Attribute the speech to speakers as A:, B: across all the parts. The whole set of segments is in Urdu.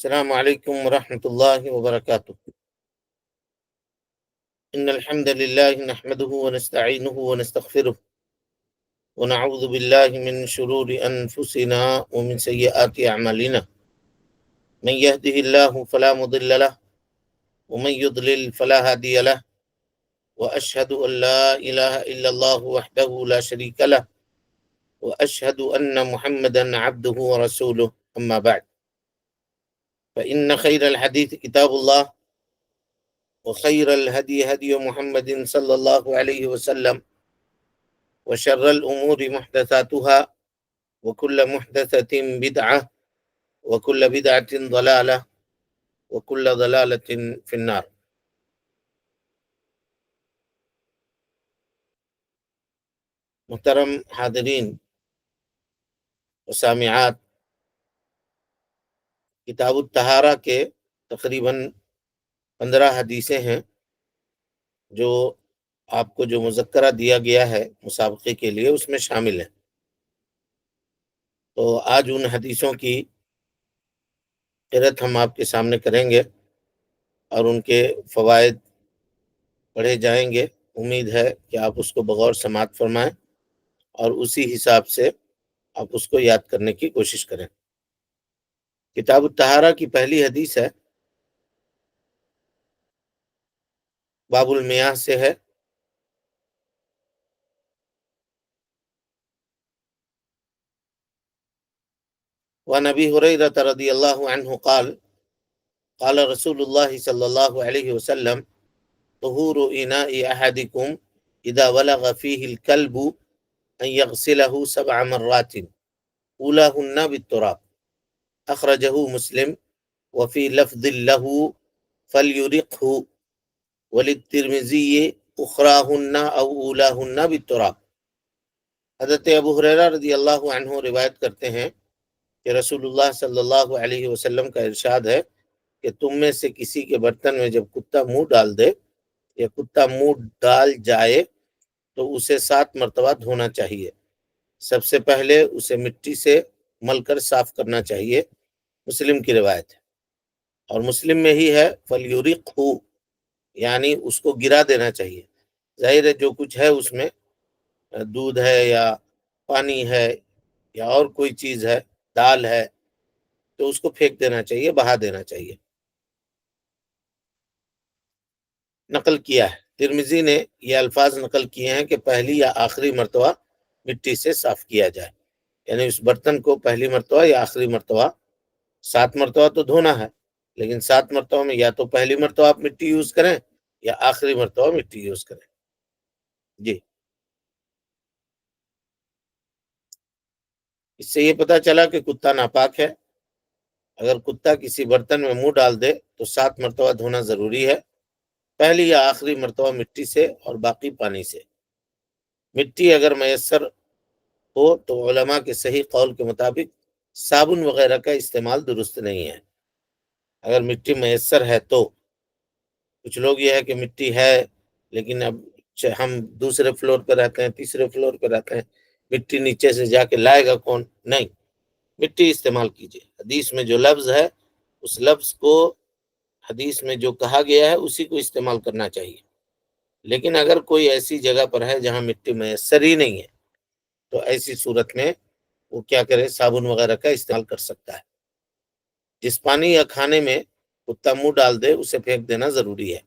A: السلام عليكم ورحمة الله وبركاته. إن الحمد لله نحمده ونستعينه ونستغفره ونعوذ بالله من شرور أنفسنا ومن سيئات أعمالنا. من يهده الله فلا مضل له ومن يضلل فلا هادي له، وأشهد أن لا إله إلا الله وحده لا شريك له، وأشهد أن محمدا عبده ورسوله. أما بعد، فإن خير الحديث كتاب الله، وخير الهدي هدي محمد صلى الله عليه وسلم، وشر الأمور محدثاتها، وكل محدثة بدعة، وكل بدعة ضلالة، وكل ضلالة في النار. محترم حاضرین و سامعات، کتاب الطہارہ کے تقریباً 15 حدیثیں ہیں جو آپ کو جو مذکرہ دیا گیا ہے مسابقے کے لیے اس میں شامل ہیں. تو آج ان حدیثوں کی قرأت ہم آپ کے سامنے کریں گے اور ان کے فوائد پڑھے جائیں گے. امید ہے کہ آپ اس کو بغور سماعت فرمائیں اور اسی حساب سے آپ اس کو یاد کرنے کی کوشش کریں. کتاب الطہارہ کی پہلی حدیث ہے، باب المیاہ سے ہے. وعن ابی ہریرہ رضی اللہ عنہ قال قال رسول اللہ صلی اللہ علیہ وسلم طہور اناء احدکم اذا ولغ فیہ الکلب ان یغسلہ 7 مرات اولاہن بالتراب، اخرجہ مسلم. وفی لفظ لہ فلیرقہ، وللترمذی اخراہن او اولاہن بالتراب. حضرت ابو ہریرہ رضی اللہ عنہ روایت کرتے ہیں کہ رسول اللہ صلی اللہ علیہ وسلم کا ارشاد ہے کہ تم میں سے کسی کے برتن میں جب کتا منہ ڈال دے یا کتا منہ ڈال جائے تو اسے 7 مرتبہ دھونا چاہیے. سب سے پہلے اسے مٹی سے مل کر صاف کرنا چاہیے. مسلم کی روایت ہے، اور مسلم میں ہی ہے فَلْيُرِقْهُ، یعنی اس کو گرا دینا چاہیے. ظاہر ہے جو کچھ ہے اس میں دودھ ہے یا پانی ہے یا اور کوئی چیز ہے، دال ہے، تو اس کو پھینک دینا چاہیے، بہا دینا چاہیے. نقل کیا ہے ترمذی نے، یہ الفاظ نقل کیے ہیں کہ پہلی یا آخری مرتبہ مٹی سے صاف کیا جائے، یعنی اس برتن کو پہلی مرتبہ یا آخری مرتبہ. 7 مرتبہ تو دھونا ہے، لیکن 7 مرتبہ میں یا تو پہلی مرتبہ آپ مٹی یوز کریں یا آخری مرتبہ مٹی یوز کریں. جی، اس سے یہ پتہ چلا کہ کتا ناپاک ہے. اگر کتا کسی برتن میں منہ ڈال دے تو 7 مرتبہ دھونا ضروری ہے، پہلی یا آخری مرتبہ مٹی سے اور باقی پانی سے. مٹی اگر میسر ہو تو علماء کے صحیح قول کے مطابق صابن وغیرہ کا استعمال درست نہیں ہے. اگر مٹی میسر ہے تو، کچھ لوگ یہ ہے کہ مٹی ہے لیکن اب ہم دوسرے فلور پہ رہتے ہیں، تیسرے فلور پہ رہتے ہیں، مٹی نیچے سے جا کے لائے گا کون؟ نہیں، مٹی استعمال کیجیے. حدیث میں جو لفظ ہے اس لفظ کو، حدیث میں جو کہا گیا ہے اسی کو استعمال کرنا چاہیے. لیکن اگر کوئی ایسی جگہ پر ہے جہاں مٹی میسر ہی نہیں ہے تو ایسی صورت میں وہ کیا کرے؟ صابن وغیرہ کا استعمال کر سکتا ہے. جس پانی یا کھانے میں کتا منہ ڈال دے اسے پھینک دینا ضروری ہے،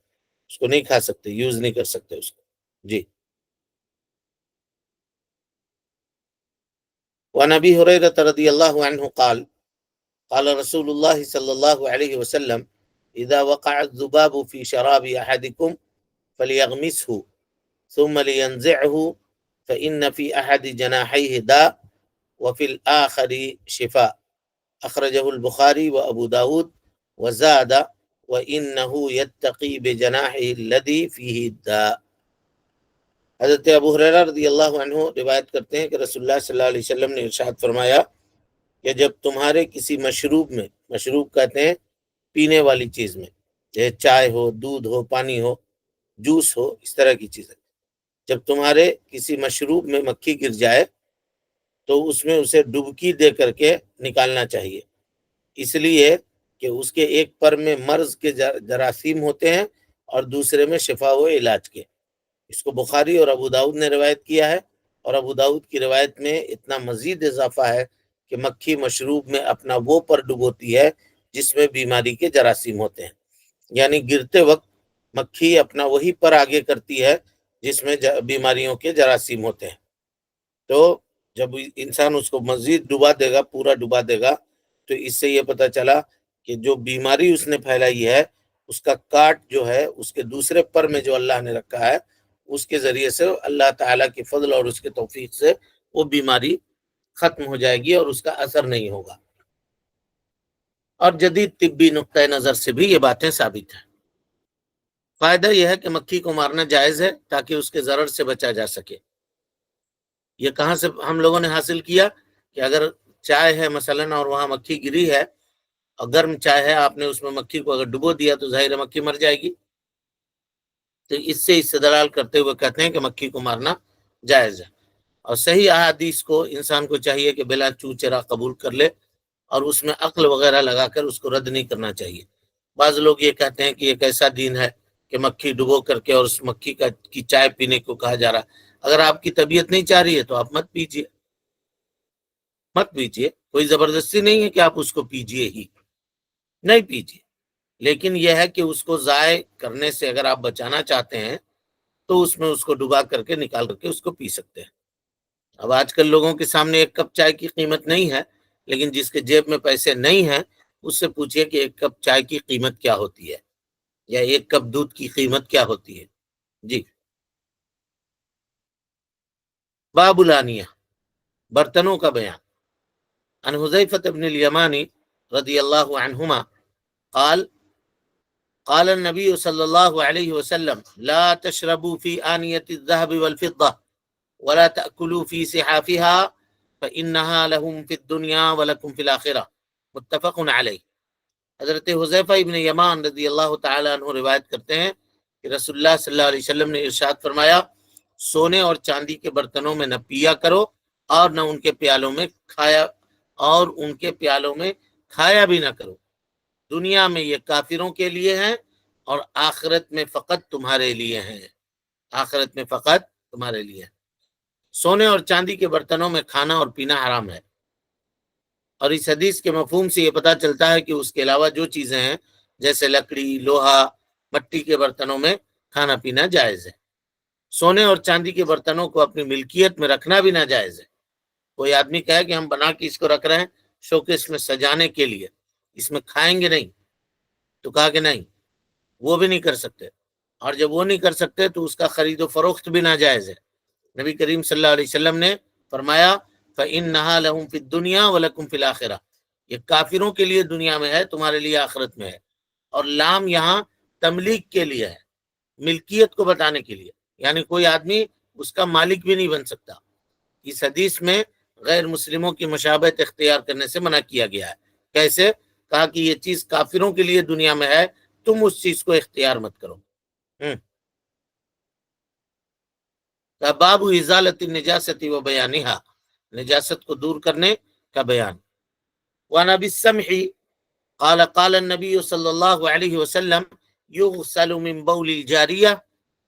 A: اس کو نہیں کھا سکتے، یوز نہیں کر سکتے اس کو. جی. وعن ابی ہریرہ رضی اللہ عنہ قال قال رسول اللہ صلی اللہ علیہ وسلم اذا وقع الذباب في شراب احدكم فليغمسه ثم لينزعه فإن في أحد جناحيه داء وفي الآخر شفاء، اخرجہ البخاری و ابو داود وزاد وإنه يتقي بجناحه الذي فيه الداء. حضرت ابو ہریرہ رضی اللہ عنہ روایت کرتے ہیں کہ رسول اللہ صلی اللہ علیہ وسلم نے ارشاد فرمایا کہ جب تمہارے کسی مشروب میں، مشروب کہتے ہیں پینے والی چیز میں، جیسے چائے ہو، دودھ ہو، پانی ہو، جوس ہو، اس طرح کی چیزیں، جب تمہارے کسی مشروب میں مکھی گر جائے تو اس میں اسے ڈبکی دے کر کے نکالنا چاہیے، اس لیے کہ اس کے ایک پر میں مرض کے جراثیم ہوتے ہیں اور دوسرے میں شفا و علاج کے۔ اس کو بخاری اور ابو داؤد نے روایت کیا ہے، اور ابو داؤد کی روایت میں اتنا مزید اضافہ ہے کہ مکھی مشروب میں اپنا وہ پر ڈبوتی ہے جس میں بیماری کے جراثیم ہوتے ہیں، یعنی گرتے وقت مکھی اپنا وہی پر آگے کرتی ہے جس میں بیماریوں کے جراثیم ہوتے ہیں۔ تو جب انسان اس کو مزید ڈبا دے گا، پورا ڈبا دے گا، تو اس سے یہ پتہ چلا کہ جو بیماری اس نے پھیلائی ہے اس کا کاٹ جو ہے اس کے دوسرے پر میں جو اللہ نے رکھا ہے، اس کے ذریعے سے اللہ تعالیٰ کے فضل اور اس کے توفیق سے وہ بیماری ختم ہو جائے گی اور اس کا اثر نہیں ہوگا۔ اور جدید طبی نقطۂ نظر سے بھی یہ باتیں ثابت ہیں۔ فائدہ یہ ہے کہ مکھی کو مارنا جائز ہے تاکہ اس کے ضرر سے بچا جا سکے۔ یہ کہاں سے ہم لوگوں نے حاصل کیا کہ اگر چائے ہے مثلاً اور وہاں مکھی گری ہے اور گرم چائے ہے، آپ نے اس میں مکھی کو اگر ڈبو دیا تو ظاہر مکھی مر جائے گی۔ تو اس سے استدلال کرتے ہوئے کہتے ہیں کہ مکھی کو مارنا جائز ہے، اور صحیح احادیث کو انسان کو چاہیے کہ بلا چو چرا قبول کر لے اور اس میں عقل وغیرہ لگا کر اس کو رد نہیں کرنا چاہیے۔ بعض لوگ یہ کہتے ہیں کہ ایک ایسا دین ہے کہ مکھی ڈبو کر کے اور اس مکھی کی چائے پینے کو کہا جا رہا ہے۔ اگر آپ کی طبیعت نہیں چاہ رہی ہے تو آپ مت پیجیے، مت پیجیے، کوئی زبردستی نہیں ہے کہ آپ اس کو پیجیے ہی، نہیں پیجیے، لیکن یہ ہے کہ اس کو ضائع کرنے سے اگر آپ بچانا چاہتے ہیں تو اس میں اس کو ڈبا کر کے نکال کر کے اس کو پی سکتے ہیں۔ اب آج کل لوگوں کے سامنے ایک کپ چائے کی قیمت نہیں ہے، لیکن جس کے جیب میں پیسے نہیں ہیں اس سے پوچھئے کہ ایک کپ چائے کی قیمت کیا ہوتی ہے یا ایک کپ دودھ کی قیمت کیا ہوتی ہے۔ جی، باب الانیہ، برتنوں کا بیان۔ عن حذیفہ بن الیمانی رضی اللہ عنہما قال قال النبی صلی اللہ علیہ وسلم لا تشربوا في آنية الذهب والفضة ولا تأكلوا في سحافها فإنها لهم في الدنيا ولكم في الآخرة، متفق علیہ۔ حضرت حذیفہ ابن یمان رضی اللہ تعالیٰ عنہ روایت کرتے ہیں کہ رسول اللہ صلی اللہ علیہ وسلم نے ارشاد فرمایا، سونے اور چاندی کے برتنوں میں نہ پیا کرو اور نہ ان کے پیالوں میں کھایا بھی نہ کرو، دنیا میں یہ کافروں کے لیے ہیں اور آخرت میں فقط تمہارے لیے ہیں، آخرت میں فقط تمہارے لیے ہیں۔ سونے اور چاندی کے برتنوں میں کھانا اور پینا حرام ہے، اور اس حدیث کے مفہوم سے یہ پتہ چلتا ہے کہ اس کے علاوہ جو چیزیں ہیں جیسے لکڑی، لوہا، مٹی کے برتنوں میں کھانا پینا جائز ہے۔ سونے اور چاندی کے برتنوں کو اپنی ملکیت میں رکھنا بھی ناجائز ہے۔ کوئی آدمی کہے کہ ہم بنا کے اس کو رکھ رہے ہیں شوکیس میں سجانے کے لیے، اس میں کھائیں گے نہیں، تو کہا کہ نہیں، وہ بھی نہیں کر سکتے، اور جب وہ نہیں کر سکتے تو اس کا خرید و فروخت بھی ناجائز ہے۔ نبی کریم صلی اللہ علیہ وسلم نے فرمایا فَإِنَّهَا لَهُمْ فِي الدُّنْيَا وَلَكُمْ فِي الْآخِرَةِ، یہ کافروں کے لیے دنیا میں ہے، تمہارے لیے آخرت میں ہے۔ اور لام یہاں تملیک کے لیے ہے، ملکیت کو بتانے کے لیے، یعنی کوئی آدمی اس کا مالک بھی نہیں بن سکتا۔ اس حدیث میں غیر مسلموں کی مشابہت اختیار کرنے سے منع کیا گیا ہے۔ کیسے؟ کہا کہ یہ چیز کافروں کے لیے دنیا میں ہے، تم اس چیز کو اختیار مت کرو۔ باب ازالت النجاست و بیانها، نجاست کو دور کرنے کا بیان۔ وعن ابی السمح قال قال النبی صلی اللہ علیہ وسلم یغسل من بول الجاریہ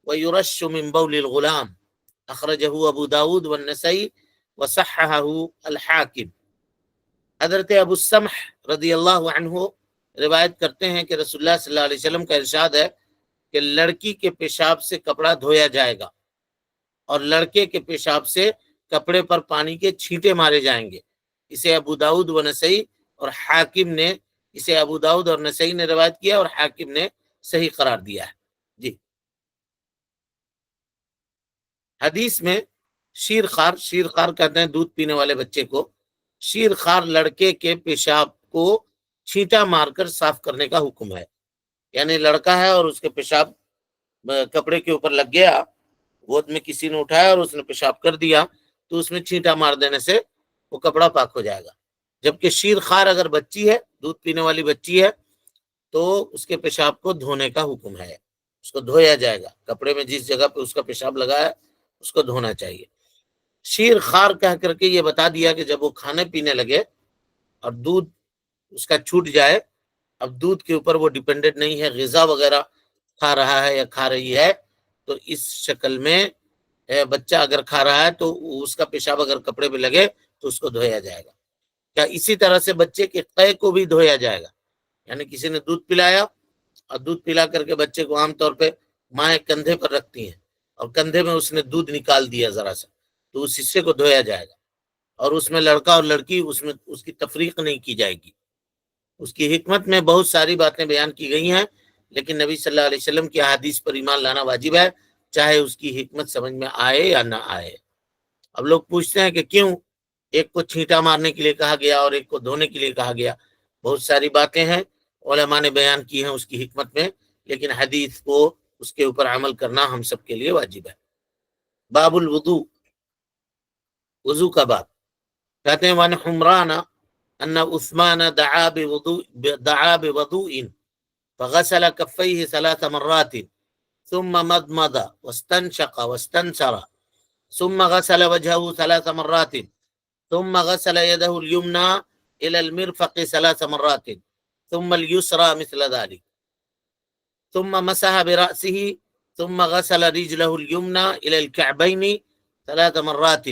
A: ویرش من بول الغلام، اخرجہ ابو داود والنسائی وصححہ الحاکم۔ حضرت ابو السمح رضی اللہ عنہ روایت کرتے ہیں کہ رسول اللہ صلی اللہ علیہ وسلم کا ارشاد ہے کہ لڑکی کے پیشاب سے کپڑا دھویا جائے گا اور لڑکے کے پیشاب سے کپڑے پر پانی کے چھینٹے مارے جائیں گے۔ اسے ابو داؤد و نسائی اور حاکم نے روایت کیا اور حاکم نے صحیح قرار دیا ہے۔ جی، حدیث میں شیرخوار کہتے ہیں دودھ پینے والے بچے کو، شیرخوار لڑکے کے پیشاب کو چھینٹا مار کر صاف کرنے کا حکم ہے۔ یعنی لڑکا ہے اور اس کے پیشاب کپڑے کے اوپر لگ گیا، گود میں کسی نے اٹھایا اور اس نے پیشاب کر دیا تو اس میں چھینٹا مار دینے سے وہ کپڑا پاک ہو جائے گا۔ جبکہ شیرخوار اگر بچی ہے، دودھ پینے والی بچی ہے، تو اس کے پیشاب کو دھونے کا حکم ہے، اس کو دھویا جائے گا، کپڑے میں جس جگہ پہ اس کا پیشاب لگا ہے اس کو دھونا چاہیے۔ شیرخوار کہہ کر کے یہ بتا دیا کہ جب وہ کھانے پینے لگے اور دودھ اس کا چھوٹ جائے اب دودھ کے اوپر وہ ڈیپینڈنٹ نہیں ہے، غذا وغیرہ کھا رہا ہے یا کھا رہی ہے، تو اس شکل میں بچہ اگر کھا رہا ہے تو اس کا پیشاب اگر کپڑے پہ لگے تو اس کو دھویا جائے گا۔ کیا اسی طرح سے بچے کے قے کو بھی دھویا جائے گا؟ یعنی کسی نے دودھ پلایا اور دودھ پلا کر کے بچے کو عام طور پہ مائیں کندھے پر رکھتی ہیں اور کندھے میں اس نے دودھ نکال دیا ذرا سا، تو اس حصے کو دھویا جائے گا، اور اس میں لڑکا اور لڑکی اس میں اس کی تفریق نہیں کی جائے گی۔ اس کی حکمت میں بہت ساری باتیں بیان کی گئی ہیں، لیکن نبی صلی اللہ علیہ وسلم کی احادیث پر ایمان لانا واجب ہے، چاہے اس کی حکمت سمجھ میں آئے یا نہ آئے۔ اب لوگ پوچھتے ہیں کہ کیوں ایک کو چھینٹا مارنے کے لیے کہا گیا اور ایک کو دھونے کے لیے کہا گیا؟ بہت ساری باتیں ہیں علماء نے بیان کی ہیں اس کی حکمت میں، لیکن حدیث کو اس کے اوپر عمل کرنا ہم سب کے لیے واجب ہے۔ باب الوضو، وضو کا باب۔ کہتے ہیں وان حمران ان عثمان دعا بوضوء فغسل كفيه 3 مرات ثم مضمض واستنشق واستنثر ثم غسل وجهه 3 مرات ثم غسل يده اليمنى إلى المرفق 3 مرات ثم اليسرى مثل ذلك ثم مسح برأسه ثم غسل رجله اليمنى إلى الكعبين 3 مرات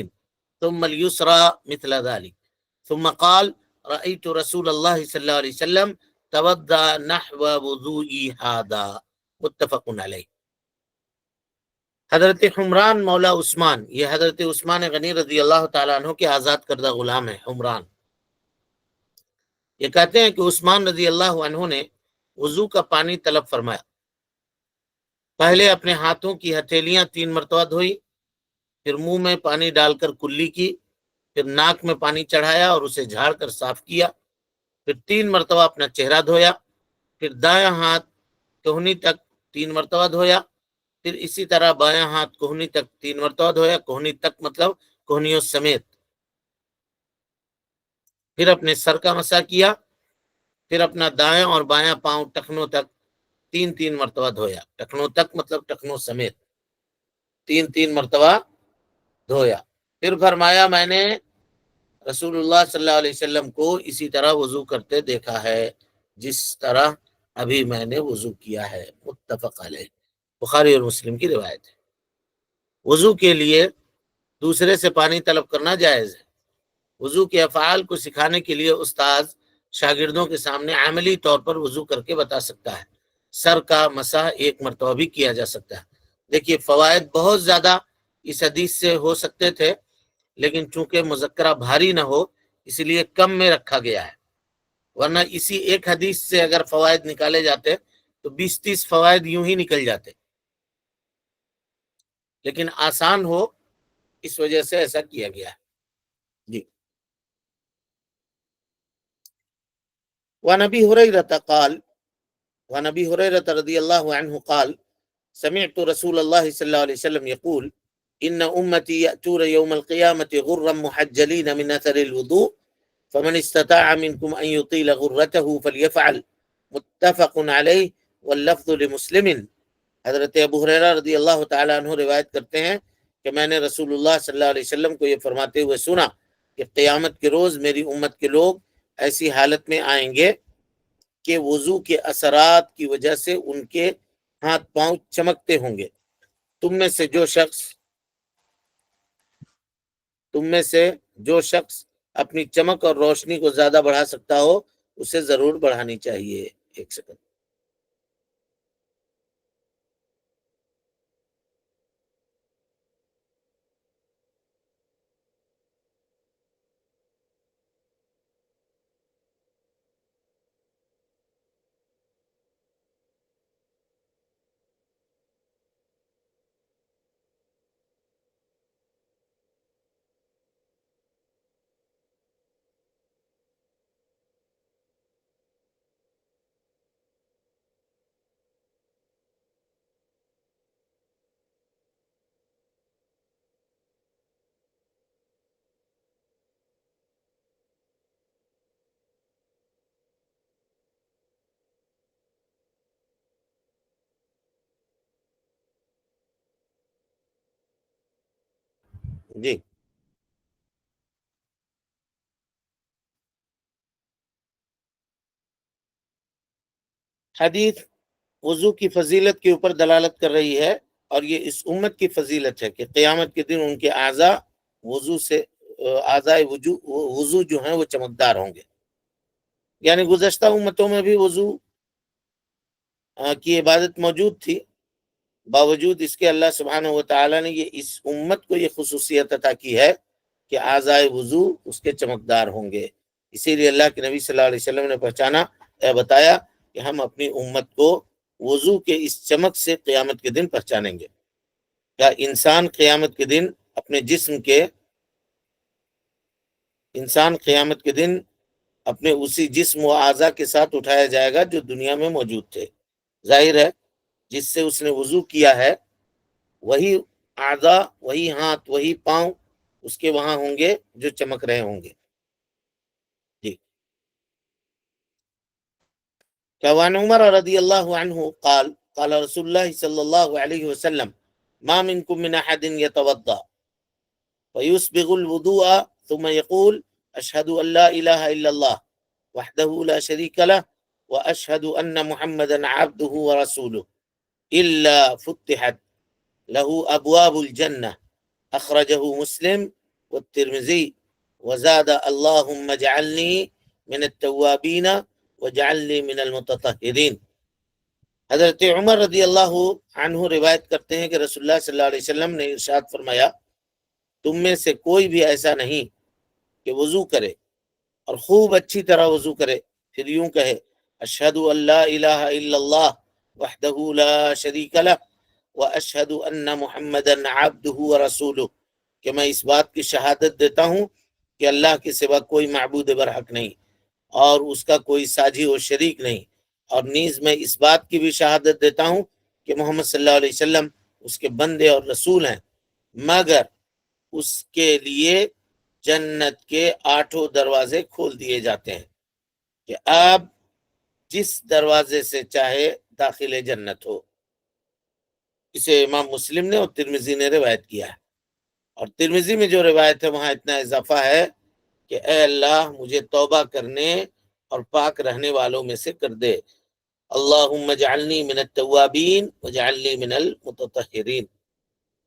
A: ثم اليسرى مثل ذلك ثم قال رأيت رسول الله صلى الله عليه وسلم توضأ نحو وضوئي هذا، متفق علیہ۔ حضرت حمران مولا عثمان، یہ حضرت عثمان غنی رضی اللہ تعالیٰ عنہ کے آزاد کردہ غلام ہے حمران۔ یہ کہتے ہیں کہ عثمان رضی اللہ عنہ نے وضو کا پانی طلب فرمایا، پہلے اپنے ہاتھوں کی ہتھیلیاں 3 مرتبہ دھوئی، پھر منہ میں پانی ڈال کر کلی کی، پھر ناک میں پانی چڑھایا اور اسے جھاڑ کر صاف کیا، پھر 3 مرتبہ اپنا چہرہ دھویا، پھر دایاں ہاتھ کوہنی تک 3 مرتبہ دھویا، پھر اسی طرح بایاں ہاتھ کوہنی تک 3 مرتبہ دھویا، کوہنی تک مطلب کوہنیوں سمیت، پھر اپنے سر کا مسح کیا، پھر اپنا دایاں اور بایاں پاؤں ٹخنوں تک 3 مرتبہ دھویا، ٹخنوں تک مطلب ٹخنوں سمیت 3 مرتبہ دھویا۔ پھر فرمایا میں نے رسول اللہ صلی اللہ علیہ وسلم کو اسی طرح وضو کرتے دیکھا ہے جس طرح ابھی میں نے وضو کیا ہے، متفق علیہ، بخاری اور مسلم کی روایت ہے۔ وضو کے لیے دوسرے سے پانی طلب کرنا جائز ہے۔ وضو کے افعال کو سکھانے کے لیے استاد شاگردوں کے سامنے عملی طور پر وضو کر کے بتا سکتا ہے۔ سر کا مسح 1 مرتبہ بھی کیا جا سکتا ہے۔ دیکھیے فوائد بہت زیادہ اس حدیث سے ہو سکتے تھے، لیکن چونکہ مذکرہ بھاری نہ ہو اس لیے کم میں رکھا گیا ہے، ورنہ اسی ایک حدیث سے اگر فوائد نکالے جاتے تو 20-30 فوائد یوں ہی نکل جاتے، لیکن آسان ہو اس وجہ سے ایسا کیا گیا ہے۔ جی۔ وعن ابي هريره قال وعن ابي هريره رضي الله عنه قال سمعت رسول الله صلى الله عليه وسلم يقول ان امتي ياتون يوم القيامه غرا محجلين من اثر الوضوء فمن استطاع منكم ان يطيل غرته فليفعل، متفق علیہ واللفظ لمسلم۔ حضرت ابو ہریرہ رضی اللہ تعالیٰ عنہ روایت کرتے ہیں کہ میں نے رسول اللہ صلی اللہ علیہ وسلم کو یہ فرماتے ہوئے سنا کہ قیامت کے روز میری امت کے لوگ ایسی حالت میں آئیں گے کہ وضو کے اثرات کی وجہ سے ان کے ہاتھ پاؤں چمکتے ہوں گے۔ تم میں سے جو شخص اپنی چمک اور روشنی کو زیادہ بڑھا سکتا ہو اسے ضرور بڑھانی چاہیے۔ ایک سیکنڈ۔ جی۔ حدیث وضو کی فضیلت کے اوپر دلالت کر رہی ہے، اور یہ اس امت کی فضیلت ہے کہ قیامت کے دن ان کے اعضاء وضو جو ہیں وہ چمکدار ہوں گے. یعنی گزشتہ امتوں میں بھی وضو کی عبادت موجود تھی، باوجود اس کے اللہ سبحانہ و تعالی نے اس امت کو یہ خصوصیت عطا کی ہے کہ اعضاء وضو اس کے چمکدار ہوں گے. اسی لیے اللہ کے نبی صلی اللہ علیہ وسلم نے بتایا کہ ہم اپنی امت کو وضو کے اس چمک سے قیامت کے دن پہچانیں گے. کیا انسان قیامت کے دن اپنے اسی جسم و اعضاء کے ساتھ اٹھایا جائے گا جو دنیا میں موجود تھے. ظاہر ہے جس سے اس نے وضو کیا ہے وہی اعضاء، وہی ہاتھ، وہی پاؤں اس کے وہاں ہوں گے جو چمک رہے ہوں گے. جی. وعن عمر رضی اللہ عنہ قال قال رسول اللہ صلی اللہ علیہ وسلم ما منکم من احد يتوضا فيسبغ الوضوء ثم يقول اشهد ان لا اله الا الله وحده لا شريك له واشهد ان محمدا عبده ورسوله الا فتحت له ابواب الجنه اخرجه مسلم والترمذي وزاد اللهم اجعلني من التوابین وجعلنی من المتطہرین. حضرت عمر رضی اللہ عنہ روایت کرتے ہیں کہ رسول اللہ صلی اللہ علیہ وسلم نے ارشاد فرمایا تم میں سے کوئی بھی ایسا نہیں کہ وضو کرے اور خوب اچھی طرح وضو کرے پھر یوں کہے اشہد ان لا الہ الا اللہ وحدہ لا شریک لہ واشہد ان محمدا عبدہ ورسولہ، کہ میں اس بات کی شہادت دیتا ہوں کہ اللہ کے سوا کوئی معبود برحق نہیں اور اس کا کوئی ساجی و شریک نہیں، اور نیز میں اس بات کی بھی شہادت دیتا ہوں کہ محمد صلی اللہ علیہ وسلم اس کے بندے اور رسول ہیں، مگر اس کے لیے جنت کے 8 دروازے کھول دیے جاتے ہیں کہ آپ جس دروازے سے چاہے داخل جنت ہو. اسے امام مسلم نے اور ترمذی نے روایت کیا ہے، اور ترمذی میں جو روایت ہے وہاں اتنا اضافہ ہے کہ اے اللہ مجھے توبہ کرنے اور پاک رہنے والوں میں سے کر دے. اللہم اجعلنی من التوابین وجعلنی من المتطہرین.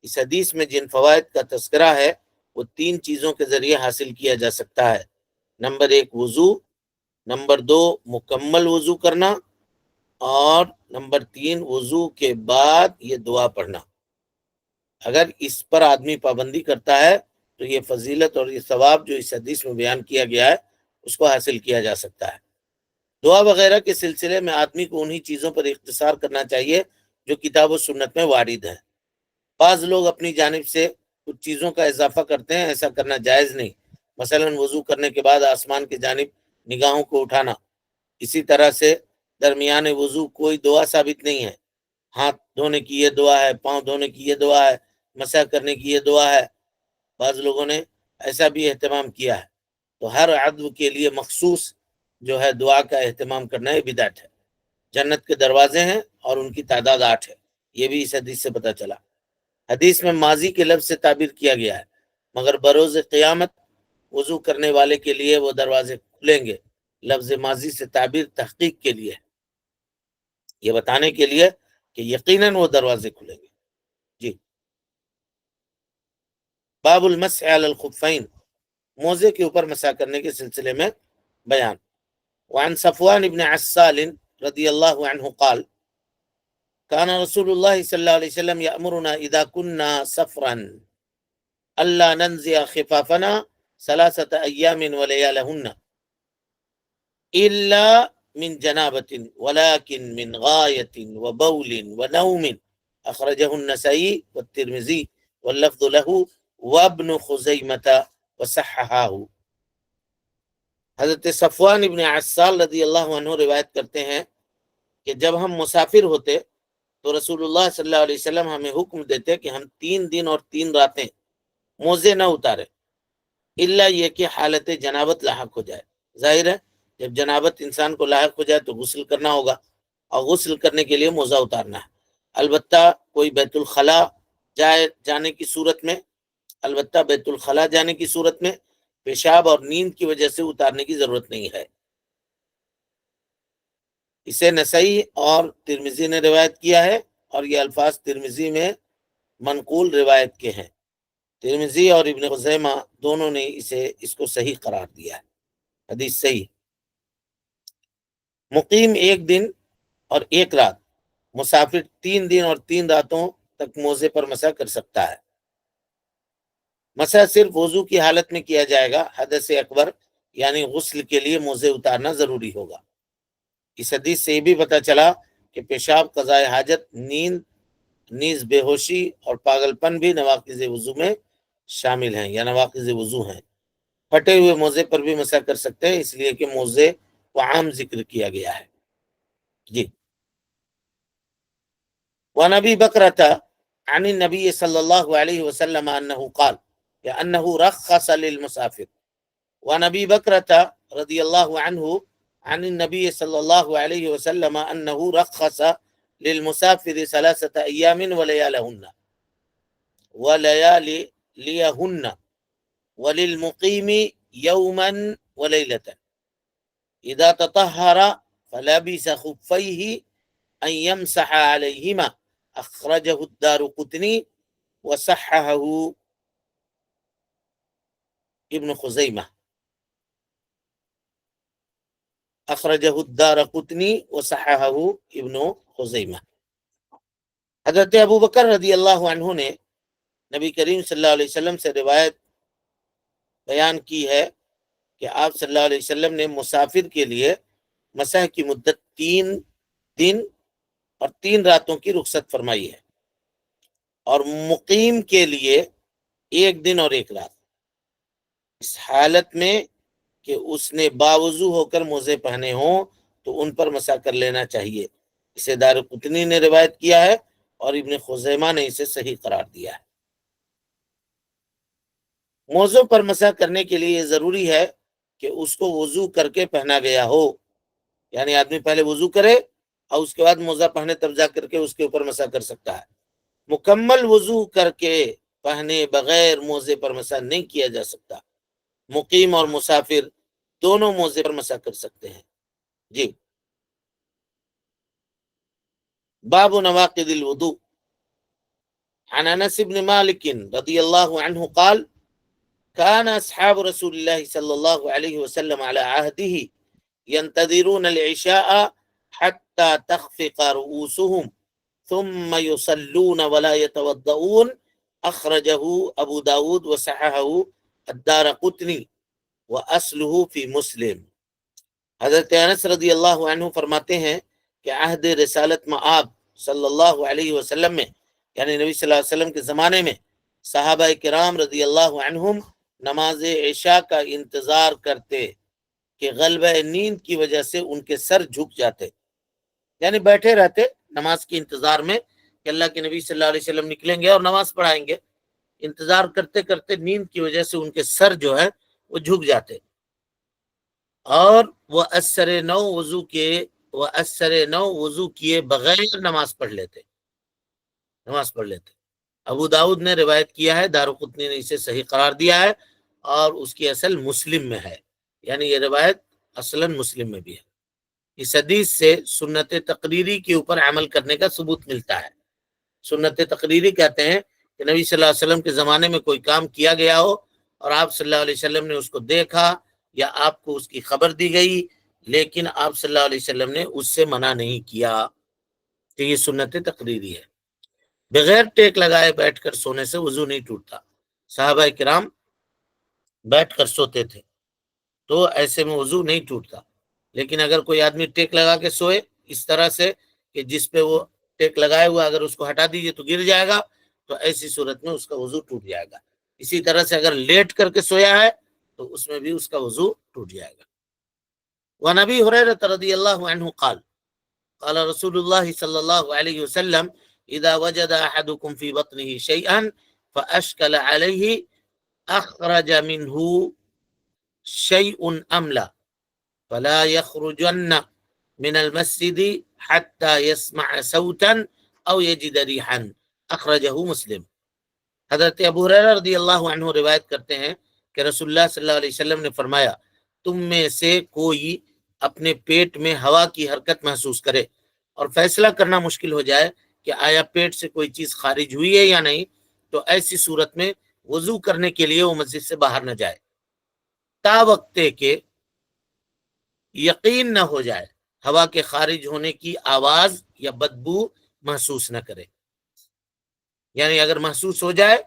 A: اس حدیث میں جن فوائد کا تذکرہ ہے وہ 3 چیزوں کے ذریعے حاصل کیا جا سکتا ہے. نمبر 1 وضو، نمبر 2 مکمل وضو کرنا، اور نمبر 3 وضو کے بعد یہ دعا پڑھنا. اگر اس پر آدمی پابندی کرتا ہے تو یہ فضیلت اور یہ ثواب جو اس حدیث میں بیان کیا گیا ہے اس کو حاصل کیا جا سکتا ہے. دعا وغیرہ کے سلسلے میں آدمی کو انہی چیزوں پر اختصار کرنا چاہیے جو کتاب و سنت میں وارد ہیں. بعض لوگ اپنی جانب سے کچھ چیزوں کا اضافہ کرتے ہیں، ایسا کرنا جائز نہیں. مثلا وضو کرنے کے بعد آسمان کی جانب نگاہوں کو اٹھانا، اسی طرح سے درمیان وضو کوئی دعا ثابت نہیں ہے. ہاتھ دھونے کی یہ دعا ہے، پاؤں دھونے کی یہ دعا ہے، مسح کرنے کی یہ دعا ہے. بعض لوگوں نے ایسا بھی اہتمام کیا ہے. تو ہر عضو کے لیے مخصوص جو ہے دعا کا اہتمام کرنا یہ بدعت ہے. جنت کے دروازے ہیں اور ان کی تعداد 8 ہے، یہ بھی اس حدیث سے پتہ چلا. حدیث میں ماضی کے لفظ سے تعبیر کیا گیا ہے، مگر بروز قیامت وضو کرنے والے کے لیے وہ دروازے کھلیں گے. لفظ ماضی سے تعبیر تحقیق کے لیے، یہ بتانے کے لیے کہ یقیناً وہ دروازے کھلیں گے. جی. باب المسح علی الخفین، موزے کے اوپر مسح کرنے کے سلسلے میں بیان. وعن صفوان بن عسال رضی اللہ عنہ قال كان رسول الله صلی اللہ علیہ وسلم يأمرنا اذا كنا سفرا الا ننزع خفافنا 3 ايام وليالهن الا من جنابة ولكن من غاية وبول ونوم. اخرجه النسائی والترمذی واللفظ له وابن خزیمة وصححه. حضرت صفوان ابن عسال رضی اللہ عنہ روایت کرتے ہیں کہ جب ہم مسافر ہوتے تو رسول اللہ صلی اللہ علیہ وسلم ہمیں حکم دیتے کہ ہم 3 دن اور 3 راتیں موزے نہ اتارے، الا یہ کہ حالت جنابت لاحق ہو جائے. ظاہر ہے جب جنابت انسان کو لاحق ہو جائے تو غسل کرنا ہوگا، اور غسل کرنے کے لیے موزہ اتارنا ہے. البتہ کوئی بیت الخلاء جانے کی صورت میں پیشاب اور نیند کی وجہ سے اتارنے کی ضرورت نہیں ہے. اسے نسائی اور ترمذی نے روایت کیا ہے، اور یہ الفاظ ترمذی میں منقول روایت کے ہیں۔ ترمذی اور ابن خزیمہ دونوں نے اس کو صحیح قرار دیا ہے، حدیث صحیح۔ مقیم 1 دن اور 1 رات، مسافر 3 دن اور 3 راتوں تک موزے پر مسح کر سکتا ہے۔ مسح صرف وضو کی حالت میں کیا جائے گا، حدث اکبر یعنی غسل کے لیے موزے اتارنا ضروری ہوگا۔ اس حدیث سے یہ بھی پتہ چلا کہ پیشاب، قضاء حاجت، نیند، نیز بے ہوشی اور پاگل پن بھی نواقض وضو میں شامل ہیں یا نواقض وضو ہیں۔ پھٹے ہوئے موزے پر بھی مسح کر سکتے ہیں، اس لیے کہ موزے کو عام ذکر کیا گیا ہے۔ جی، وعن ابی بکرۃ عن النبی صلی اللہ علیہ وسلم انہ قال یا انہ رخص للمسافر۔ وعن ابی بکرۃ رضی اللہ عنہ عن النبی صلی اللہ علیہ وسلم انہ رخص للمسافر 3 ایام ولياليهن وللمقيم يوما وليلة إذا تطهر فلبس خفيه أن يمسح عليهما، أخرجه الدارقطني وصححه ابن خزیمہ۔ اخرجہ الدارقطنی وصححہ ابن خزیمہ۔ حضرت ابو بکر رضی اللہ عنہ نے نبی کریم صلی اللہ علیہ وسلم سے روایت بیان کی ہے کہ آپ صلی اللہ علیہ وسلم نے مسافر کے لیے مسح کی مدت 3 دن اور 3 راتوں کی رخصت فرمائی ہے، اور مقیم کے لیے 1 دن اور 1 رات، اس حالت میں کہ اس نے باوضو ہو کر موزے پہنے ہوں تو ان پر مسح کر لینا چاہیے۔ اسے دارقطنی نے روایت کیا ہے اور ابن خزیمہ نے اسے صحیح قرار دیا ہے۔ موزوں پر مسح کرنے کے لیے یہ ضروری ہے کہ اس کو وضو کر کے پہنا گیا ہو، یعنی آدمی پہلے وضو کرے اور اس کے بعد موزہ پہنے، تب جا کر کے اس کے اوپر مسح کر سکتا ہے۔ مکمل وضو کر کے پہنے بغیر موزے پر مسح نہیں کیا جا سکتا۔ مقیم اور مسافر دونوں موزے پر مسح کر سکتے ہیں۔ جی، باب نواقض الوضوء۔ عن انس بن مالک رضی اللہ عنہ قال كان اصحاب رسول الله صلى الله عليه وسلم على عهده ينتظرون العشاء حتى تخفق رؤوسهم ثم يصلون ولا يتوضؤون، اخرجه ابو داود وصححه الدارقطنی واصلہ فی مسلم۔ حضرت انس رضی اللہ عنہ فرماتے ہیں کہ عہد رسالت مآب صلی اللہ علیہ وسلم میں، یعنی نبی صلی اللہ علیہ وسلم کے زمانے میں، صحابہ کرام رضی اللہ عنہم نماز عشاء کا انتظار کرتے کہ غلبہ نیند کی وجہ سے ان کے سر جھک جاتے، یعنی بیٹھے رہتے نماز کے انتظار میں کہ اللہ کے نبی صلی اللہ علیہ وسلم نکلیں گے اور نماز پڑھائیں گے۔ انتظار کرتے کرتے نیند کی وجہ سے ان کے سر جو ہے وہ جھک جاتے، اور وہ اثر نو وضو کیے بغیر نماز پڑھ لیتے۔ ابو داؤد نے روایت کیا ہے، دارقطنی نے اسے صحیح قرار دیا ہے، اور اس کی اصل مسلم میں ہے، یعنی یہ روایت اصلاً مسلم میں بھی ہے۔ اس حدیث سے سنت تقریری کے اوپر عمل کرنے کا ثبوت ملتا ہے۔ سنت تقریری کہتے ہیں کہ نبی صلی اللہ علیہ وسلم کے زمانے میں کوئی کام کیا گیا ہو اور آپ صلی اللہ علیہ وسلم نے اس کو دیکھا یا آپ کو اس کی خبر دی گئی، لیکن آپ صلی اللہ علیہ وسلم نے اس سے منع نہیں کیا، تو یہ سنت تقریری ہے۔ بغیر ٹیک لگائے بیٹھ کر سونے سے وضو نہیں ٹوٹتا۔ صحابہ کرام بیٹھ کر سوتے تھے تو ایسے میں وضو نہیں ٹوٹتا، لیکن اگر کوئی آدمی ٹیک لگا کے سوئے اس طرح سے کہ جس پہ وہ ٹیک لگائے ہوا اگر اس کو ہٹا دیجیے تو گر جائے گا، تو ایسی صورت میں اس کا وضو ٹوٹ جائے گا۔ اسی طرح سے اگر لیٹ کر کے سویا ہے تو اس میں بھی اس کا وضو ٹوٹ جائے گا۔ وعن ابی ہریرہ رضی اللہ عنہ قال قال رسول اللہ صلی اللہ علیہ وسلم اذا وجد احدكم في بطنه شيئا فاشكل عليه اخرج منه شيء املا فلا يخرجن من المسجد حتى يسمع صوتا او يجد ريحا، اخرجہ مسلم۔ حضرت ابو ہریرہ رضی اللہ عنہ روایت کرتے ہیں کہ رسول اللہ صلی اللہ علیہ وسلم نے فرمایا، تم میں سے کوئی اپنے پیٹ میں ہوا کی حرکت محسوس کرے اور فیصلہ کرنا مشکل ہو جائے کہ آیا پیٹ سے کوئی چیز خارج ہوئی ہے یا نہیں، تو ایسی صورت میں وضو کرنے کے لیے وہ مسجد سے باہر نہ جائے تا وقتے کہ یقین نہ ہو جائے، ہوا کے خارج ہونے کی آواز یا بدبو محسوس نہ کرے۔ یعنی اگر محسوس ہو جائے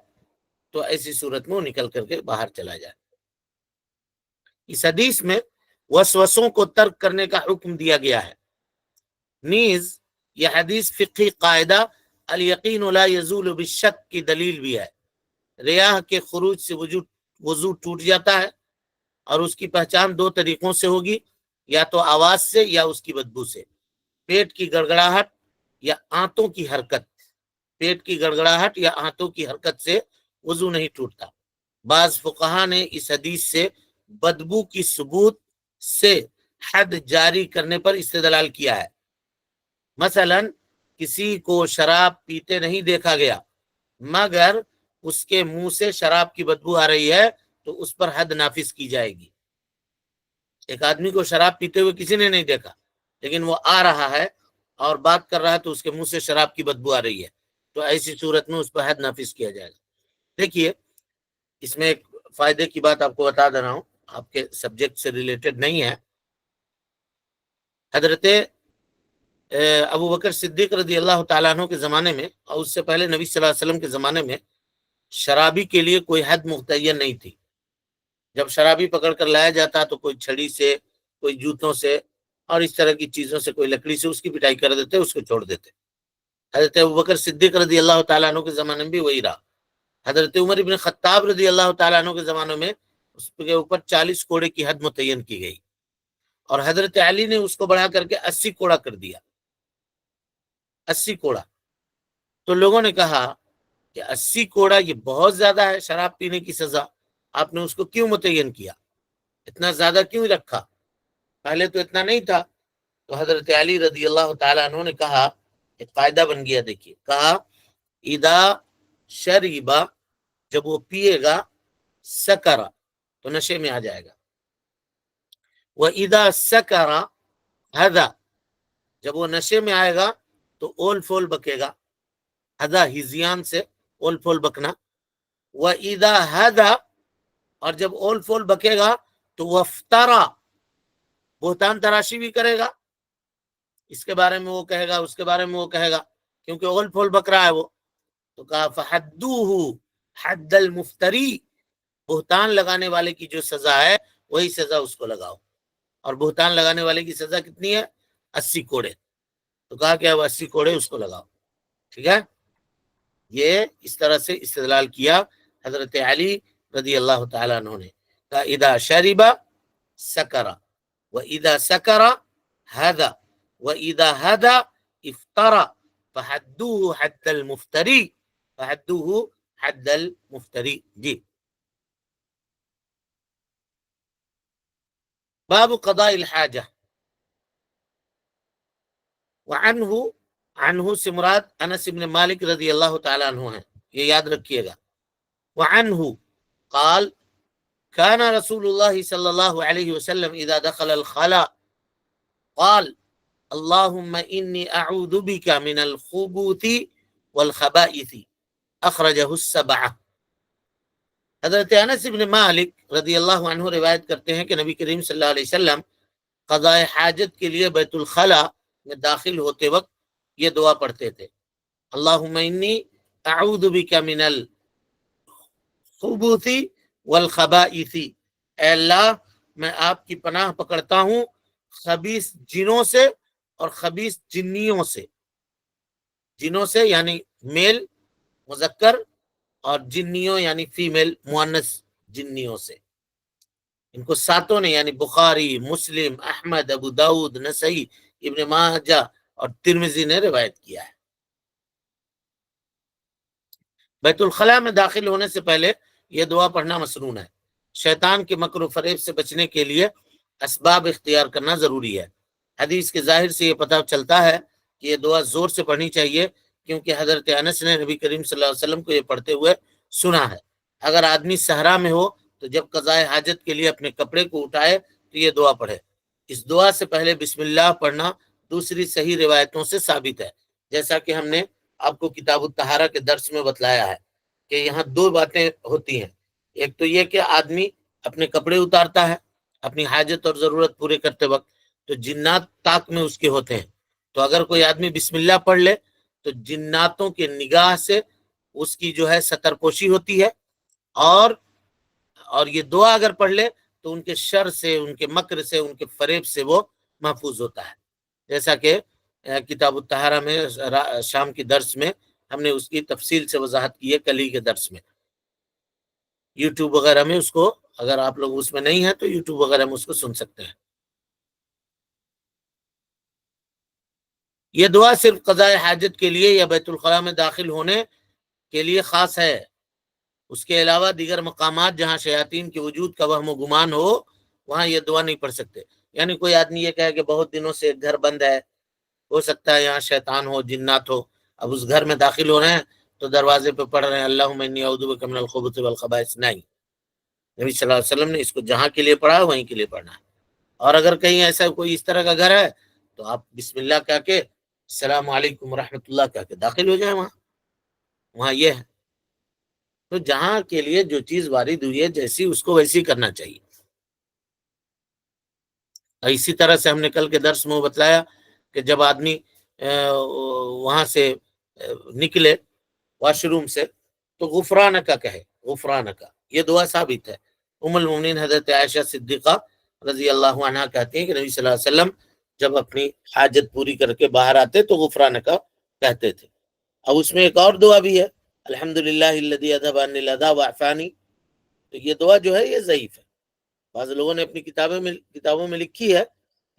A: تو ایسی صورت میں وہ نکل کر کے باہر چلا جائے۔ اس حدیث میں وسوسوں کو ترک کرنے کا حکم دیا گیا ہے۔ نیز یہ حدیث فقہی قاعدہ الیقین لا یزول بالشک کی دلیل بھی ہے۔ ریاح کے خروج سے وضو ٹوٹ جاتا ہے، اور اس کی پہچان دو طریقوں سے ہوگی، یا تو آواز سے یا اس کی بدبو سے۔ پیٹ کی گڑگڑاہٹ یا آنتوں کی حرکت، پیٹ کی گڑگڑاہٹ یا آنتوں کی حرکت سے وضو نہیں ٹوٹتا۔ بعض فقہا نے اس حدیث سے بدبو کی ثبوت سے حد جاری کرنے پر استدلال کیا ہے۔ مثلا کسی کو شراب پیتے نہیں دیکھا گیا مگر اس کے منہ سے شراب کی بدبو آ رہی ہے تو اس پر حد نافذ کی جائے گی۔ ایک آدمی کو شراب پیتے ہوئے کسی نے نہیں دیکھا، لیکن وہ آ رہا ہے اور بات کر رہا ہے تو اس کے منہ سے شراب کی بدبو آ رہی ہے، تو ایسی صورت میں اس پر حد نافذ کیا جائے گا۔ دیکھیے اس میں ایک فائدے کی بات آپ کو بتا دے رہا ہوں، آپ کے سبجیکٹ سے ریلیٹڈ نہیں ہے۔ حضرت ابو بکر صدیق رضی اللہ تعالیٰ عنہ کے زمانے میں اور اس سے پہلے نبی صلی اللہ علیہ وسلم کے زمانے میں شرابی کے لیے کوئی حد متعین نہیں تھی۔ جب شرابی پکڑ کر لایا جاتا تو کوئی چھڑی سے، کوئی جوتوں سے اور اس طرح کی چیزوں سے، کوئی لکڑی سے اس کی پٹائی کر دیتے، اس کو چھوڑ دیتے۔ حضرت ابو بکر صدیق رضی اللہ تعالیٰ عنہ کے زمانے میں بھی وہی رہا۔ حضرت عمر ابن خطاب رضی اللہ تعالیٰ عنہ کے زمانے میں اس کے اوپر 40 کوڑے کی حد متعین کی گئی، اور حضرت علی نے اس کو بڑھا کر کے 80 کوڑا کر دیا۔ 80 کوڑا۔ تو لوگوں نے کہا کہ 80 کوڑا یہ بہت زیادہ ہے شراب پینے کی سزا، آپ نے اس کو کیوں متعین کیا، اتنا زیادہ کیوں رکھا، پہلے تو اتنا نہیں تھا۔ تو حضرت علی رضی اللہ تعالیٰ عنہ نے کہا، ایک قاعدہ بن گیا، دیکھیے، کہا اذا شربا، جب وہ پیے گا، سکرا، تو نشے میں آ جائے گا، وَإِذَا سَكَرَ هَذَا، جب وہ نشے میں آئے گا تو اول فول بکے گا، ہدا ہزیان سے اول فول بکنا، وَإِذَا هَذَا، اور جب اول فول بکے گا تو وَافْتَرَا، بہتان تراشی بھی کرے گا، اس کے بارے میں وہ کہے گا، اس کے بارے میں وہ کہے گا، کیونکہ اول فول بک رہا ہے وہ۔ تو کہا فَحَدُّوهُ حد المفتری، بہتان لگانے والے کی جو سزا ہے وہی سزا اس کو لگاؤ، اور بہتان لگانے والے کی سزا کتنی ہے؟ 80 کوڑے۔ تو کہا کہ اب 80 کوڑے اس کو لگاؤ، ٹھیک ہے۔ یہ اس طرح سے استدلال کیا حضرت علی رضی اللہ تعالیٰ عنہ نے، کہا اذا شربا سکرا، واذا سکرا ہدا، واذا ہدا افطرا، فحدوه حد المفتری، فحدوه حد المفتری۔ جی، باب قضاء الحاجہ۔ عنہ سے مراد انس بن مالک رضی اللہ تعالیٰ عنہ ہیں، یہ یاد رکھیے گا۔ وعنہ قال كان رسول الله صلى الله عليه وسلم إذا دخل الخلاء قال اللهم إني أعوذ بك من الخبث والخبائث، أخرجه السبعة۔ حضرت انس بن مالک رضی اللہ عنہ روایت کرتے ہیں کہ نبی کریم صلی اللہ علیہ وسلم قضاء حاجت کے لیے بیت الخلاء میں داخل ہوتے وقت یہ دعا پڑھتے تھے، اللہم انی اعوذ بک من الخبث والخبائث، اے اللہ میں آپ کی پناہ پکڑتا ہوں خبیث جنوں سے اور خبیث جنیوں سے۔ جنوں سے یعنی میل مذکر، اور جنیوں یعنی فیمیل مؤنث جنیوں سے۔ ان کو ساتوں نے یعنی بخاری، مسلم، احمد، ابو داؤد، نسائی، ابن ماجہ اور ترمذی نے روایت کیا ہے۔ بیت الخلاء میں داخل ہونے سے پہلے یہ دعا پڑھنا مسنون ہے۔ شیطان کے مکر و فریب سے بچنے کے لیے اسباب اختیار کرنا ضروری ہے۔ حدیث کے ظاہر سے یہ پتہ چلتا ہے کہ یہ دعا زور سے پڑھنی چاہیے، کیونکہ حضرت انس نے نبی کریم صلی اللہ علیہ وسلم کو یہ پڑھتے ہوئے سنا ہے۔ اگر آدمی صحرا میں ہو تو جب قضاء حاجت کے لیے اپنے کپڑے کو اٹھائے تو یہ دعا پڑھے، اس دعا سے پہلے بسم اللہ پڑھنا دوسری صحیح روایتوں سے ثابت ہے، جیسا کہ ہم نے آپ کو کتاب الطہارہ کے درس میں بتلایا ہے کہ یہاں دو باتیں ہوتی ہیں۔ ایک تو یہ کہ آدمی اپنے کپڑے اتارتا ہے اپنی حاجت اور ضرورت پورے کرتے وقت، تو جنات طاق میں اس کے ہوتے ہیں، تو اگر کوئی آدمی بسم اللہ پڑھ لے تو جناتوں کے نگاہ سے اس کی جو ہے ستر پوشی ہوتی ہے، اور یہ دعا اگر پڑھ لے تو ان کے شر سے، ان کے مکر سے، ان کے فریب سے وہ محفوظ ہوتا ہے، جیسا کہ کتاب الطہارہ میں شام کی درس میں ہم نے اس کی تفصیل سے وضاحت کی ہے، کلی کے درس میں۔ یوٹیوب وغیرہ میں اس کو، اگر آپ لوگ اس میں نہیں ہیں تو یوٹیوب وغیرہ میں اس کو سن سکتے ہیں۔ یہ دعا صرف قضاء حاجت کے لیے یا بیت الخلاء میں داخل ہونے کے لیے خاص ہے، اس کے علاوہ دیگر مقامات جہاں شیاطین کے وجود کا وہم و گمان ہو وہاں یہ دعا نہیں پڑھ سکتے۔ یعنی کوئی آدمی یہ کہے کہ بہت دنوں سے گھر بند ہے، ہو سکتا ہے یہاں شیطان ہو، جنات ہو، اب اس گھر میں داخل ہو رہے ہیں تو دروازے پہ پڑھ رہے ہیں اللہم انی اعوذ بک من الخبث والخبائث، نہیں، نبی صلی اللہ علیہ وسلم نے اس کو جہاں کے لیے پڑھا وہیں کے لیے پڑھنا ہے۔ اور اگر کہیں ایسا کوئی اس طرح کا گھر ہے تو آپ بسم اللہ کہہ کے السلام علیکم ورحمۃ اللہ کہہ کے داخل ہو جائیں، وہاں یہ ہے۔ تو جہاں کے لیے جو چیز وارد ہوئی ہے جیسی اس کو ویسی کرنا چاہیے۔ اسی طرح سے ہم نے کل کے درس میں بتلایا کہ جب آدمی وہاں سے نکلے واش روم سے تو غفرانک کہے، غفرانک، یہ دعا ثابت ہے۔ ام المومنین حضرت عائشہ صدیقہ رضی اللہ عنہ کہتی ہیں کہ نبی صلی اللہ علیہ وسلم جب اپنی حاجت پوری کر کے باہر آتے تو غفرانک کہتے تھے۔ اب اس میں ایک اور دعا بھی ہے، الحمدللہ الذی اذھب عنی الاذی وعافانی، تو یہ دعا جو ہے یہ ضعیف ہے، بعض لوگوں نے اپنی کتابوں میں لکھی ہے،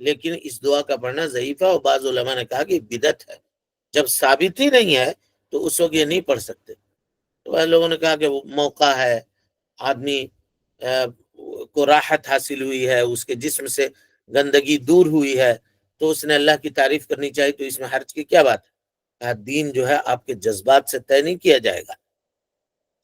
A: لیکن اس دعا کا پڑھنا ضعیف ہے، اور بعض علماء نے کہا کہ بدعت ہے۔ جب ثابت ہی نہیں ہے تو اس وقت یہ نہیں پڑھ سکتے۔ تو بعض لوگوں نے کہا کہ وہ موقع ہے، آدمی کو راحت حاصل ہوئی ہے، اس کے جسم سے گندگی دور ہوئی ہے تو اس نے اللہ کی تعریف کرنی چاہیے، تو اس میں حرج کی کیا بات ہے؟ دین جو ہے آپ کے جذبات سے طے نہیں کیا جائے گا،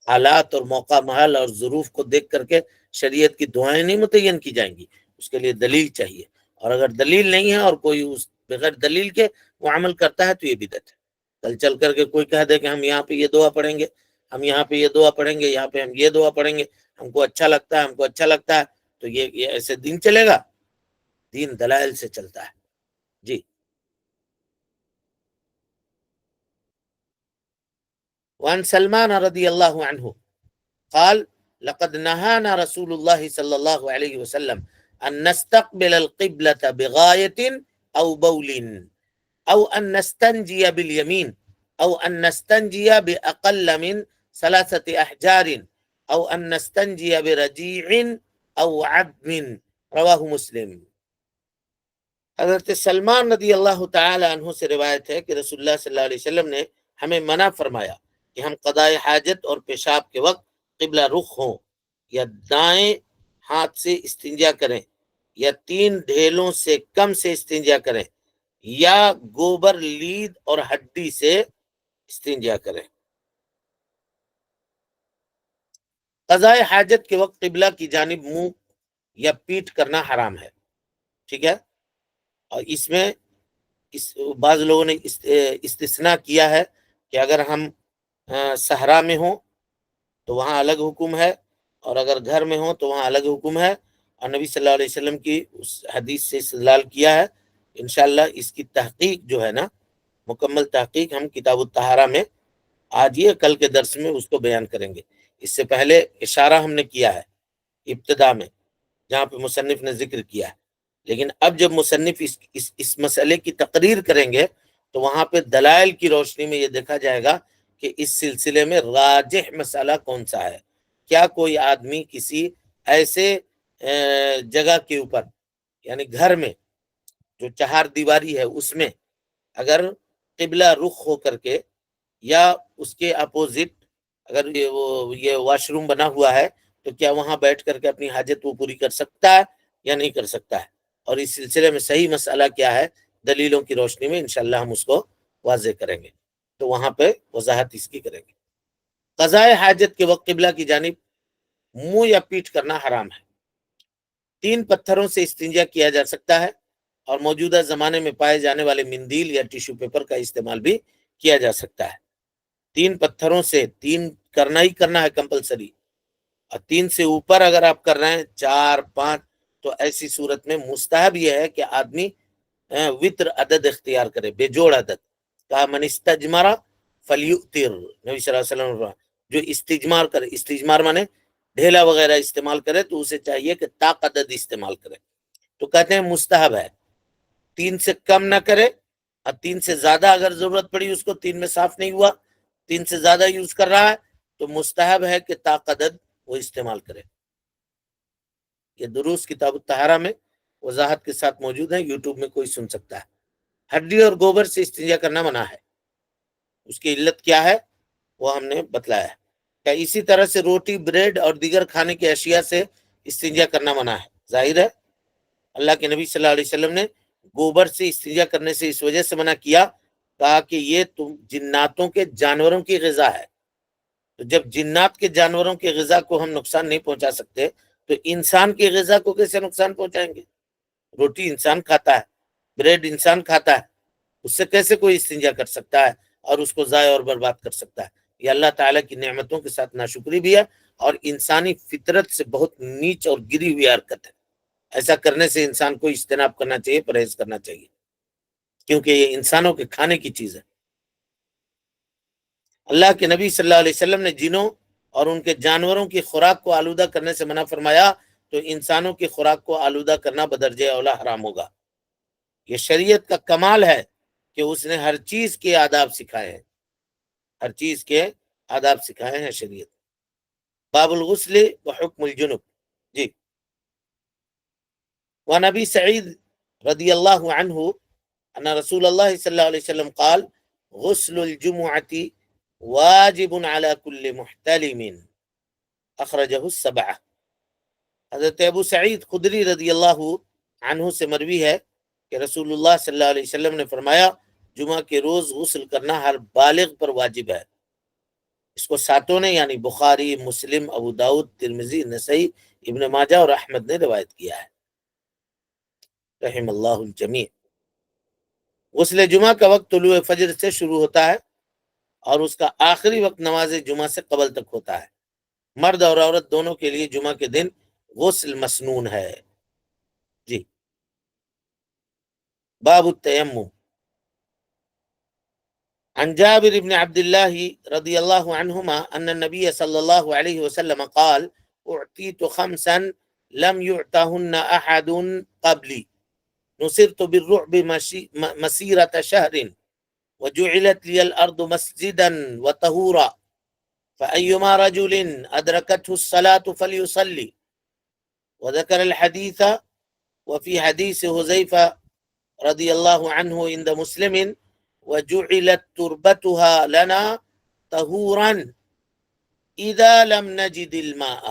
A: حالات اور موقع محل اور ظروف کو دیکھ کر کے شریعت کی دعائیں نہیں متعین کی جائیں گی، اس کے لیے دلیل چاہیے، اور اگر دلیل نہیں ہے اور کوئی اس بغیر دلیل کے وہ عمل کرتا ہے تو یہ بدعت ہے۔ کل چل کر کے کوئی کہہ دے کہ ہم یہاں پہ یہ دعا پڑھیں گے، ہم یہاں پہ یہ دعا پڑھیں گے، یہاں پہ ہم یہ دعا پڑھیں گے، ہم کو اچھا لگتا ہے، ہم کو اچھا لگتا ہے، تو یہ ایسے دین چلے گا؟ دین دلائل سے چلتا ہے۔ جی، وعن سلمان رضی اللہ عنہ قال لقد نهانا رسول الله صلى الله عليه وسلم أن نستقبل القبلة بغاية أو بول أو أن نستنجي باليمين أو أن نستنجي بأقل من 3 أحجار أو أن نستنجي برجيع أو عظم، رواه مسلم۔ حضرت سلمان رضی اللہ تعالی عنہ سے روایت ہے کہ رسول اللہ صلی اللہ علیہ وسلم نے ہمیں منع فرمایا کہ ہم قضاء حاجت اور پیشاب کے وقت قبلہ رخ ہوں، یا دائیں ہاتھ سے استنجا کریں، یا 3 ڈھیلوں سے کم سے استنجا کریں، یا گوبر لید اور ہڈی سے استنجا کریں۔ قضاء حاجت کے وقت قبلہ کی جانب منہ یا پیٹھ کرنا حرام ہے، ٹھیک ہے، اور اس میں بعض لوگوں نے استثناء کیا ہے کہ اگر ہم صحرا میں ہوں تو وہاں الگ حکم ہے، اور اگر گھر میں ہوں تو وہاں الگ حکم ہے، اور نبی صلی اللہ علیہ وسلم کی اس حدیث سے استدلال کیا ہے۔ انشاءاللہ اس کی تحقیق جو ہے نا، مکمل تحقیق ہم کتاب الطہارہ میں آج یہ کل کے درس میں اس کو بیان کریں گے۔ اس سے پہلے اشارہ ہم نے کیا ہے ابتدا میں جہاں پہ مصنف نے ذکر کیا ہے، لیکن اب جب مصنف اس مسئلے کی تقریر کریں گے تو وہاں پہ دلائل کی روشنی میں یہ دیکھا جائے گا کہ اس سلسلے میں راجح مسئلہ کون سا ہے۔ کیا کوئی آدمی کسی ایسے جگہ کے اوپر، یعنی گھر میں جو 4 دیواری ہے اس میں اگر قبلہ رخ ہو کر کے یا اس کے اپوزٹ اگر یہ واش روم بنا ہوا ہے تو کیا وہاں بیٹھ کر کے اپنی حاجت وہ پوری کر سکتا ہے یا نہیں کر سکتا ہے، اور اس سلسلے میں صحیح مسئلہ کیا ہے دلیلوں کی روشنی میں انشاءاللہ ہم اس کو واضح کریں گے، تو وہاں پہ وضاحت اس کی کریں گے۔ قضاء حاجت کے وقت قبلہ کی جانب منہ یا پیٹھ کرنا حرام ہے۔ 3 پتھروں سے استنجا کیا جا سکتا ہے، اور موجودہ زمانے میں پائے جانے والے مندیل یا ٹیشو پیپر کا استعمال بھی کیا جا سکتا ہے۔ 3 پتھروں سے 3 کرنا ہی کرنا ہے کمپلسری، اور 3 سے اوپر اگر آپ کر رہے ہیں 4 5 تو ایسی صورت میں مستحب یہ ہے کہ آدمی وطر عدد اختیار کرے، بے جوڑ عدد۔ کہا من استجمارا فلیؤتر، نبی صلی اللہ علیہ وسلم نے فرمایا جو استجمار کرے، استجمار مانے ڈھیلا وغیرہ استعمال کرے تو اسے چاہیے کہ طاق عدد استعمال کرے۔ تو کہتے ہیں مستحب ہے، 3 سے کم نہ کرے، اور 3 سے زیادہ اگر ضرورت پڑی اس کو، 3 میں صاف نہیں ہوا، 3 سے زیادہ یوز کر رہا ہے تو مستحب ہے کہ طاق عدد وہ استعمال کرے۔ یہ دروس کتاب الطہارہ میں وضاحت کے ساتھ موجود ہیں، یوٹیوب میں کوئی سن سکتا ہے۔ ہڈی اور گوبر سے استنجا کرنا منع ہے، اس کی علت کیا ہے وہ ہم نے بتلایا ہے۔ کہ اسی طرح سے روٹی، بریڈ اور دیگر کھانے کی اشیاء سے استنجا کرنا منع ہے۔ ظاہر ہے اللہ کے نبی صلی اللہ علیہ وسلم نے گوبر سے استنجا کرنے سے اس وجہ سے منع کیا، کہا کہ یہ تم جناتوں کے جانوروں کی غذا ہے، تو جب جنات کے جانوروں کی غذا کو ہم نقصان نہیں پہنچا سکتے تو انسان کی غذا کو کیسے نقصان پہنچائیں گے؟ روٹی انسان کھاتا ہے، بریڈ انسان کھاتا ہے، اس سے کیسے کوئی استنجا کر سکتا ہے اور اس کو ضائع اور برباد کر سکتا ہے؟ یہ اللہ تعالیٰ کی نعمتوں کے ساتھ ناشکری بھی ہے، اور انسانی فطرت سے بہت نیچ اور گری ہوئی حرکت ہے۔ ایسا کرنے سے انسان کو اجتناب کرنا چاہیے، پرہیز کرنا چاہیے، کیونکہ یہ انسانوں کے کھانے کی چیز ہے۔ اللہ کے نبی صلی اللہ علیہ وسلم نے جنوں اور ان کے جانوروں کی خوراک کو آلودہ کرنے سے منع فرمایا، تو انسانوں کی خوراک کو آلودہ کرنا بدرجہ اولا حرام ہوگا۔ یہ شریعت کا کمال ہے کہ اس نے ہر چیز کے آداب سکھائے ہیں، ہر چیز کے آداب سکھائے ہیں شریعت۔ باب الغسل وحکم الجنب، جی۔ وعن ابی سعید رضی اللہ عنہ ان رسول اللہ صلی اللہ علیہ وسلم قال غسل الجمعۃ واجب على كل محتلم، اخرجہ السبعہ۔ حضرت ابو سعید خدری رضی اللہ عنہ سے مروی ہے کہ رسول اللہ صلی اللہ علیہ وسلم نے فرمایا جمعہ کے روز غسل کرنا ہر بالغ پر واجب ہے۔ اس کو ساتوں نے یعنی بخاری، مسلم، ابو داؤد، ترمذی، نسائی، ابن ماجہ اور احمد نے روایت کیا ہے، رحم اللہ الجمیع۔ غسل جمعہ کا وقت طلوع فجر سے شروع ہوتا ہے اور اس کا آخری وقت نماز جمعہ سے قبل تک ہوتا ہے۔ مرد اور عورت دونوں کے لیے جمعہ کے دن غسل مسنون ہے، جی۔ باب التیمم، عن جابر بن عبد الله رضي الله عنهما أن النبي صلى الله عليه وسلم قال أعطيت 5 لم يعطهن أحد قبلي، نصرت بالرعب مسيرة شهر، وجعلت لي الأرض مسجدا وطهورا، فأيما رجل أدركته الصلاة فليصلي، وذكر الحديث وفي حديث حذيفة رضي الله عنه عند مسلم وجعلت تربتها لنا طهورا إذا لم نجد الماء،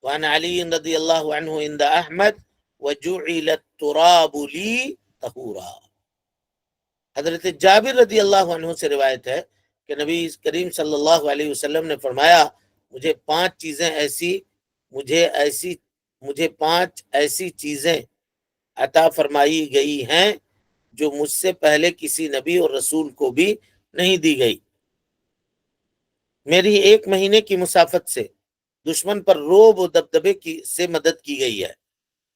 A: وعن علي رضي الله عنه عند أحمد وجعل التراب لي طهورا۔ حضرت جابر رضی اللہ عنہ سے روایت ہے کہ نبی کریم صلی اللہ علیہ وسلم نے فرمایا مجھے 5 ایسی چیزیں عطا فرمائی گئی ہیں جو مجھ سے پہلے کسی نبی اور رسول کو بھی نہیں دی گئی۔ میری 1 مہینے کی مسافت سے دشمن پر رعب و دبدبے سے مدد کی گئی ہے،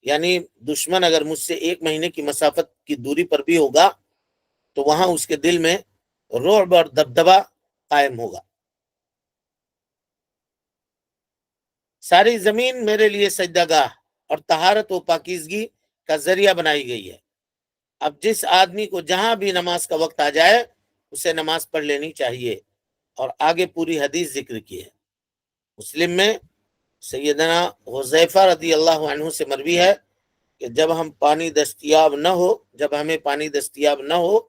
A: یعنی دشمن اگر مجھ سے 1 مہینے کی مسافت کی دوری پر بھی ہوگا تو وہاں اس کے دل میں رعب اور دبدبہ قائم ہوگا۔ ساری زمین میرے لیے سجدہ گاہ اور طہارت و پاکیزگی کا ذریعہ بنائی گئی ہے۔ اب جس آدمی کو جہاں بھی نماز کا وقت آ جائے اسے نماز پڑھ لینی چاہیے، اور آگے پوری حدیث ذکر کی ہے۔ مسلم میں سیدنا حذیفہ رضی اللہ عنہ سے مروی ہے کہ جب ہمیں پانی دستیاب نہ ہو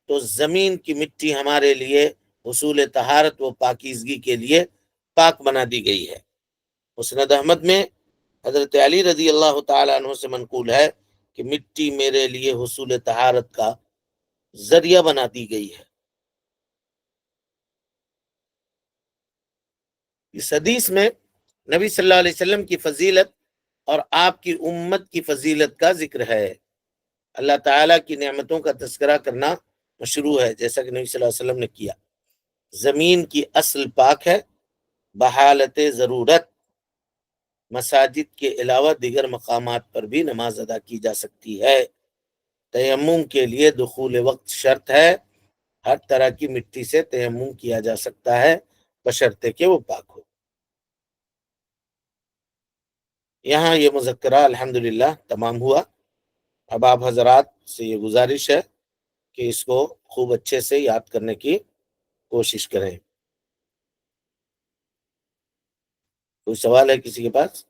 A: تو زمین کی مٹی ہمارے لیے حصول طہارت و پاکیزگی کے لیے پاک بنا دی گئی ہے۔ مسند احمد میں حضرت علی رضی اللہ تعالی عنہ سے منقول ہے کہ مٹی میرے لیے حصول طہارت کا ذریعہ بنا دی گئی ہے۔ اس حدیث میں نبی صلی اللہ علیہ وسلم کی فضیلت اور آپ کی امت کی فضیلت کا ذکر ہے۔ اللہ تعالیٰ کی نعمتوں کا تذکرہ کرنا مشروع ہے، جیسا کہ نبی صلی اللہ علیہ وسلم نے کیا۔ زمین کی اصل پاک ہے، بحالت ضرورت مساجد کے علاوہ دیگر مقامات پر بھی نماز ادا کی جا سکتی ہے۔ تیمم کے لیے دخول وقت شرط ہے، ہر طرح کی مٹی سے تیمم کیا جا سکتا ہے بشرطے کہ وہ پاک ہو۔ یہاں یہ مذکرہ الحمدللہ تمام ہوا۔ اب آپ حضرات سے یہ گزارش ہے کہ اس کو خوب اچھے سے یاد کرنے کی کوشش کریں۔ کوئی سوال ہے کسی کے پاس؟